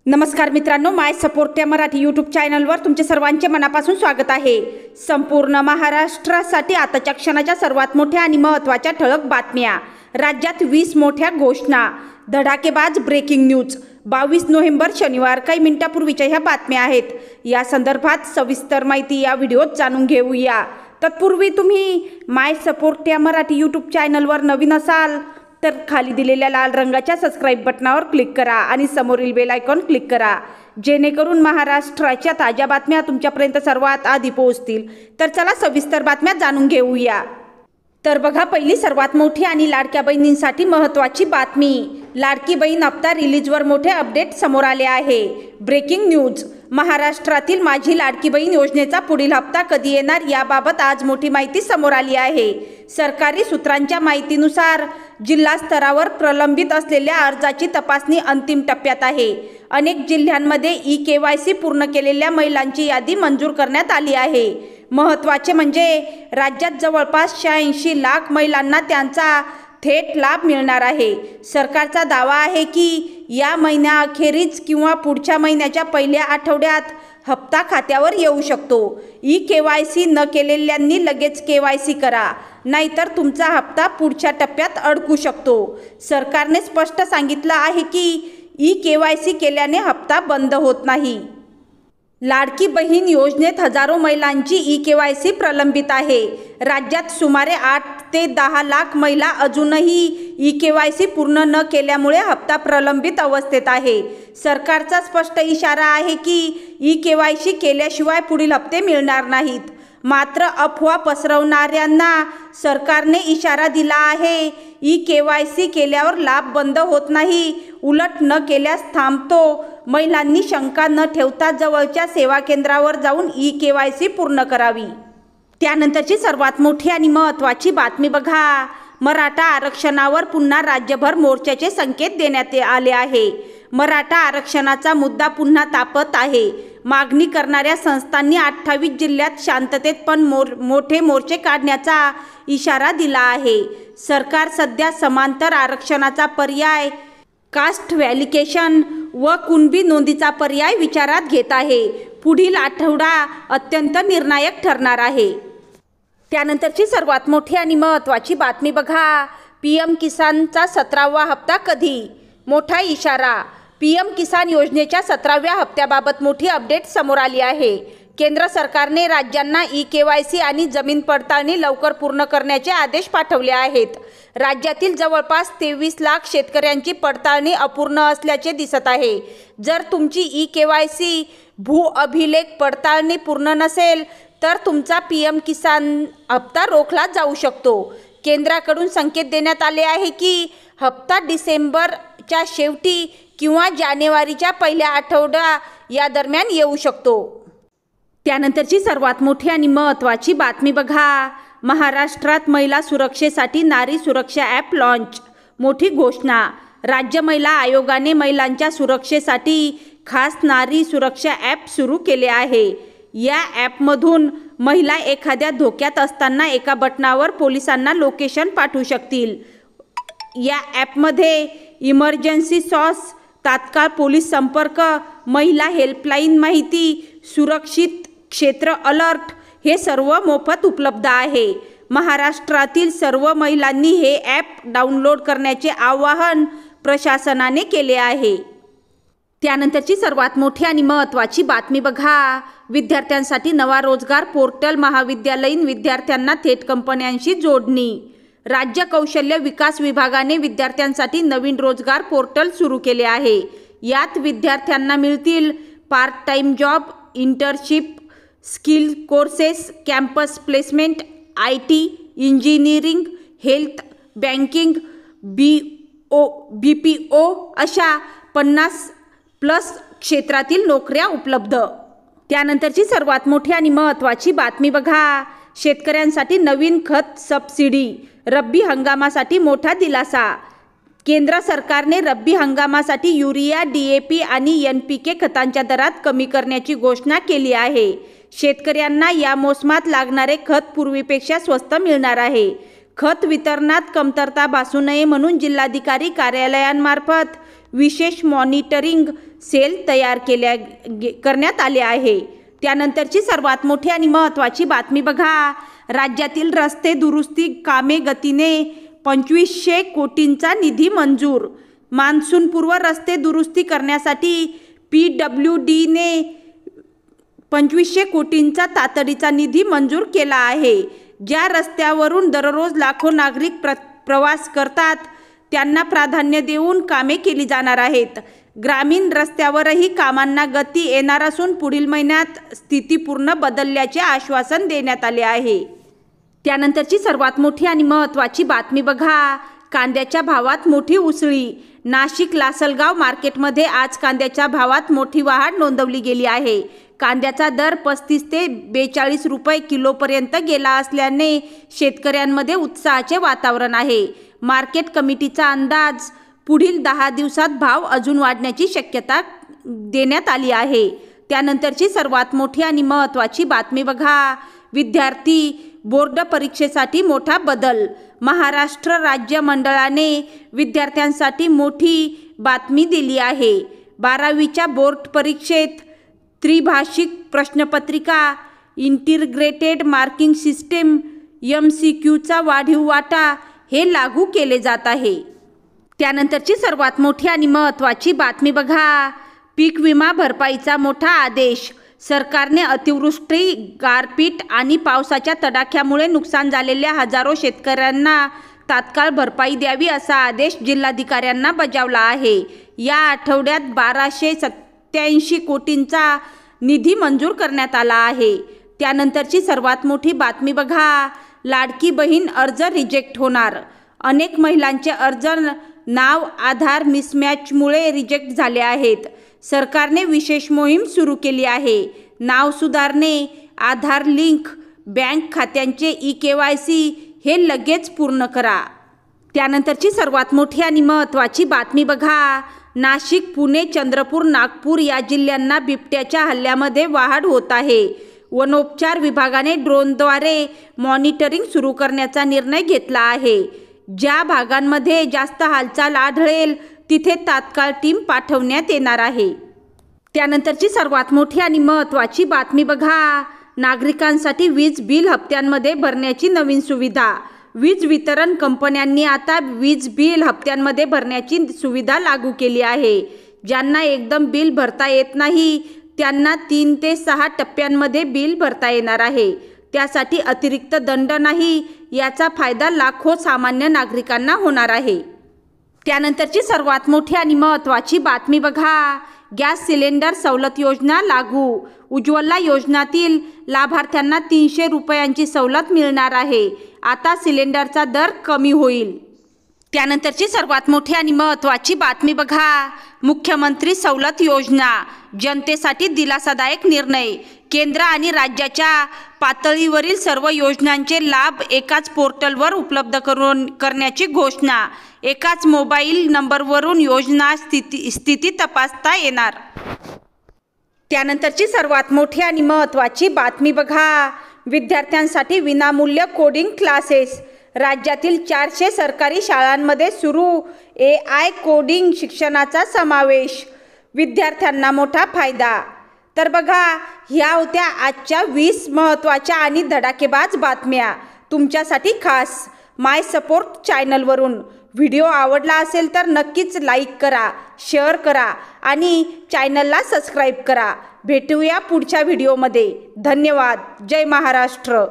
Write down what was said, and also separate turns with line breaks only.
नमस्कार मित्रांनो, माय सपोर्ट या मराठी यूट्यूब चॅनलवर तुमचे सर्वांचे मनापासून स्वागत आहे। संपूर्ण महाराष्ट्रासाठी आताच्या क्षणाच्या सर्वात मोठ्या आणि महत्त्वाच्या ठळक बातम्या। राज्यात 20 मोठ्या घोषणा, धडाकेबाज ब्रेकिंग न्यूज। 22 नोव्हेंबर शनिवार काही मिनिटांपूर्वीच्या ह्या बातम्या आहेत। या संदर्भात सविस्तर माहिती या व्हिडिओत जाणून घेऊया। तत्पूर्वी तुम्ही माय सपोर्ट या मराठी यूट्यूब चॅनलवर नवीन असाल तर खाली दिलेल्या लाल रंगाच्या सबस्क्राइब बटनावर क्लिक करा आणि समोरील बेल आयकॉन क्लिक करा, जेणेकरून महाराष्ट्राच्या ताज्या बातम्या तुमच्यापर्यंत सर्वात आधी पोहोचतील। तर चला सविस्तर बातम्या जाणून घेऊया। तर बघा, पहिली सर्वात मोठी आणि लाडक्या बहिणींसाठी महत्त्वाची बातमी। लाडकी बहीण हप्ता रिलीजवर मोठे अपडेट समोर आले आहे। ब्रेकिंग न्यूज, महाराष्ट्रातील माझी लाडकी बहीण योजनेचा पुढील हप्ता कधी येणार याबाबत आज मोठी माहिती समोर आली आहे। सरकारी सूत्रांच्या माहितीनुसार जिल्हा स्तरावर प्रलंबित असलेल्या अर्जाची तपासणी अंतिम टप्प्यात आहे। अनेक जिल्ह्यांमध्ये ई-KYC पूर्ण केलेल्या महिलांची यादी मंजूर करण्यात आली आहे। महत्त्वाचे म्हणजे राज्यात जवळपास 86 लाख महिलांना त्यांचा थेट लाभ मिळणार आहे। सरकारचा दावा आहे की या महिन्याअखेरीच किंवा पुढच्या महिन्याच्या पहिल्या आठवड्यात हप्ता खात्यावर येऊ शकतो। ई-KYC न केलेल्यांनी लगेच KYC करा, नाहीतर तुमचा हप्ता पुढच्या टप्प्यात अडकू शकतो। सरकारने स्पष्ट सांगितलं आहे की ई-KYC केल्याने हप्ता बंद होत नाही। लाडकी बहीण योजनेत हजारो महिलांची ई-KYC प्रलंबित आहे। राज्यात सुमारे 8 ते 10 लाख महिला अजूनही ई-KYC पूर्ण न केल्यामुळे हप्ता प्रलंबित अवस्थेत आहे। सरकारचा स्पष्ट इशारा आहे की ई-KYC केल्याशिवाय पुढील हप्ते मिळणार नाहीत। मात्र अफवा पसरवणाऱ्यांना सरकारने इशारा दिला आहे, ई-KYC केल्यावर लाभ बंद होत नाही, उलट न केल्यास थांबतो। महिलांनी शंका न ठेवता जवळच्या सेवा केंद्रावर जाऊन ई-KYC पूर्ण करावी। त्यानंतरची सर्वात मोठी आणि महत्त्वाची बातमी बघा, मराठा आरक्षणावर पुन्हा राज्यभर मोर्चाचे संकेत देण्यात आले आहे। मराठा आरक्षणाचा मुद्दा पुन्हा तापत आहे। मागणी करणाऱ्या संस्थांनी 28 जिल्ह्यात शांततेत पण मोठे मोर्चे काढण्याचा इशारा दिला आहे। सरकार सध्या समांतर आरक्षणाचा पर्याय, कास्ट व्हॅलिडेशन व कुणबी नोंदीचा पर्याय विचारात घेत आहे। पुढील आठवडा अत्यंत निर्णायक ठरणार आहे। त्यानंतरची सर्वात मोठी आणि महत्त्वाची बातमी बघा, PM किसानचा 17वा हप्ता कधी? मोठा इशारा, PM किसान योजनेच्या 17व्या हप्त्याबाबत मोठी अपडेट समोर आली आहे। केंद्र सरकारने राज्यांना ई-KYC आणि जमीन पडताळणी लवकर पूर्ण करण्याचे आदेश पाठवले आहेत। राज्यातील जवळपास 23 लाख शेतकऱ्यांची पडताळणी अपूर्ण असल्याचे दिसत आहे। जर तुमची ई-KYC भू अभिलेख पडताळणी पूर्ण नसेल तर तुमचा PM किसान हप्ता रोखला जाऊ शकतो। केंद्राकडून संकेत देण्यात आले आहे की हप्ता डिसेंबरच्या शेवटी किंवा जानेवारीच्या पहिल्या आठवडा या दरम्यान येऊ शकतो। त्यानंतरची सर्वात मोठी आणि महत्त्वाची बातमी बघा, महाराष्ट्रात महिला सुरक्षेसाठी नारी सुरक्षा ॲप लॉन्च। मोठी घोषणा, राज्य महिला आयोगाने महिलांच्या सुरक्षेसाठी खास नारी सुरक्षा ॲप सुरू केले आहे। या ॲपमधून महिला एखाद्या धोक्यात असताना एका बटनावर पोलिसांना लोकेशन पाठवू शकतील। या ॲपमध्ये इमर्जन्सी सॉस, तात्काळ पोलीस संपर्क, महिला हेल्पलाईन माहिती, सुरक्षित क्षेत्र अलर्ट हे सर्व मोफत उपलब्ध आहे। महाराष्ट्रातील सर्व महिलांनी हे ॲप डाउनलोड करण्याचे आवाहन प्रशासनाने केले आहे। त्यानंतरची सर्वात मोठी आणि महत्त्वाची बातमी बघा, विद्यार्थ्यांसाठी नवा रोजगार पोर्टल, महाविद्यालयीन विद्यार्थ्यांना थेट कंपन्यांशी जोडणी। राज्य कौशल्य विकास विभागाने विद्यार्थ्यांसाठी नवीन रोजगार पोर्टल सुरू केले आहे। यात विद्यार्थ्यांना मिळतील part time job, internship, skill courses, campus placement, IT, engineering, health, banking, BPO अशा 50+ क्षेत्रातील नोकऱ्या उपलब्ध। त्यानंतरची सर्वात मोठी आणि महत्त्वाची बातमी बघा, शेतकऱ्यांसाठी नवीन खत सबसिडी, रब्बी हंगामासाठी मोठा दिलासा। केंद्र सरकारने रब्बी हंगामासाठी युरिया, DAP आणि NPK खतांच्या दरात कमी करण्याची घोषणा केली आहे। शेतकऱ्यांना या मोसमात लागणारे खत पूर्वीपेक्षा स्वस्त मिळणार आहे। खत वितरणात कमतरता भासू नये म्हणून जिल्हाधिकारी कार्यालयांमार्फत विशेष मॉनिटरिंग सेल तयार करण्यात आले आहे। त्यानंतरची सर्वात मोठी आणि महत्त्वाची बातमी बघा। राज्यातील रस्ते दुरुस्ती कामे गतीने 2500 कोटींचा निधी मंजूर। मान्सूनपूर्व रस्ते दुरुस्ती करण्यासाठी PWDने 2500 कोटींचा तातडीचा निधी मंजूर केला आहे। ज्या रस्त्यावरून दररोज लाखो नागरिक प्रवास करतात त्यांना प्राधान्य देऊन कामे केली जाणार आहेत। ग्रामीण रस्त्यावरही कामांना गती येणार असून पुढील महिन्यात स्थिती पूर्ण बदलल्याचे आश्वासन देण्यात आले आहे। त्यानंतरची सर्वात मोठी आणि महत्त्वाची बातमी बघा। कांद्याच्या भावात मोठी उसळी। नाशिक लासलगाव मार्केटमध्ये आज कांद्याच्या भावात मोठी वाढ नोंदवली गेली आहे। कांद्याचा दर 35 ते 42 रुपये किलोपर्यंत गेला असल्याने शेतकऱ्यांमध्ये उत्साहाचे वातावरण आहे। मार्केट कमिटीचा अंदाज पुढील 10 दिवसात भाव अजून वाढण्याची शक्यता देण्यात आली आहे। त्यानंतरची सर्वात मोठी आणि महत्त्वाची बातमी बघा। विद्यार्थी बोर्ड परीक्षेसाठी मोठा बदल। महाराष्ट्र राज्य मंडळाने विद्यार्थ्यांसाठी मोठी बातमी दिली आहे। 12वीच्या बोर्ड परीक्षेत त्रिभाषिक प्रश्नपत्रिका, इंटिग्रेटेड मार्किंग सिस्टीम, MCQचा वाढीव वाटा हे लागू केले जात आहे। त्यानंतरची सर्वात मोठी आणि महत्त्वाची बातमी बघा। पीक विमा भरपाईचा मोठा आदेश। सरकारने अतिवृष्टी, गारपीट आणि पावसाच्या तडाख्यामुळे नुकसान झालेल्या हजारो शेतकऱ्यांना तात्काळ भरपाई द्यावी असा आदेश जिल्हाधिकाऱ्यांना बजावला आहे। या आठवड्यात 1287 कोटींचा निधी मंजूर करण्यात आला आहे। त्यानंतरची सर्वात मोठी बातमी बघा। लाडकी बहीण अर्ज रिजेक्ट होणार। अनेक महिलांचे अर्ज नाव आधार मिसमॅचमुळे रिजेक्ट झाले आहेत। सरकारने विशेष मोहीम सुरू केली आहे। नाव सुधारणे, आधार लिंक, बँक खात्यांचे eKYC हे लगेच पूर्ण करा। त्यानंतरची सर्वात मोठी आणि महत्त्वाची बातमी बघा। नाशिक, पुणे, चंद्रपूर, नागपूर या जिल्ह्यांना बिबट्याच्या हल्ल्यामध्ये वाढ होत आहे। वनोपचार विभागाने ड्रोनद्वारे मॉनिटरिंग सुरू करण्याचा निर्णय घेतला आहे। ज्या भागांमध्ये जास्त हालचाल आढळेल तिथे तात्काळ टीम पाठवण्यात येणार आहे। त्यानंतरची सर्वात मोठी आणि महत्त्वाची बातमी बघा। नागरिकांसाठी वीज बिल हप्त्यांमध्ये भरण्याची नवीन सुविधा। वीज वितरण कंपन्यांनी आता वीज बिल हप्त्यांमध्ये भरण्याची सुविधा लागू केली आहे। ज्यांना एकदम बिल भरता येत नाही त्यांना 3 ते 6 टप्प्यांमध्ये बिल भरता येणार आहे। त्यासाठी अतिरिक्त दंड नाही। याचा फायदा लाखो सामान्य नागरिकांना होणार आहे। त्यानंतरची सर्वात मोठी आणि महत्त्वाची बातमी बघा। गॅस सिलेंडर सवलत योजना लागू। उज्ज्वला योजनातील लाभार्थ्यांना 300 रुपयांची सवलत मिळणार आहे। आता सिलेंडरचा दर कमी होईल। त्यानंतरची सर्वात मोठी आणि महत्त्वाची बातमी बघा। मुख्यमंत्री सवलत योजना जनतेसाठी दिलासादायक निर्णय। केंद्र आणि राज्याच्या पातळीवरील सर्व योजनांचे लाभ एकाच पोर्टलवर उपलब्ध करण्याची घोषणा। एकाच मोबाईल नंबरवरून योजना स्थिती तपासता येणार। त्यानंतरची सर्वात मोठी आणि महत्त्वाची बातमी बघा। विद्यार्थ्यांसाठी विनामूल्य कोडिंग क्लासेस। राज्यातील 400 सरकारी शाळांमध्ये सुरू AI कोडिंग शिक्षणाचा समावेश। विद्यार्थ्यांना मोठा फायदा। तर बघा, ह्या होत्या आजच्या 20 महत्त्वाच्या आणि धडाकेबाज बातम्या तुमच्यासाठी खास माय सपोर्ट चॅनलवरून। व्हिडिओ आवडला असेल तर नक्कीच लाईक करा, शेअर करा आणि चॅनलला सबस्क्राईब करा। भेटूया पुढच्या व्हिडिओमध्ये। धन्यवाद। जय महाराष्ट्र।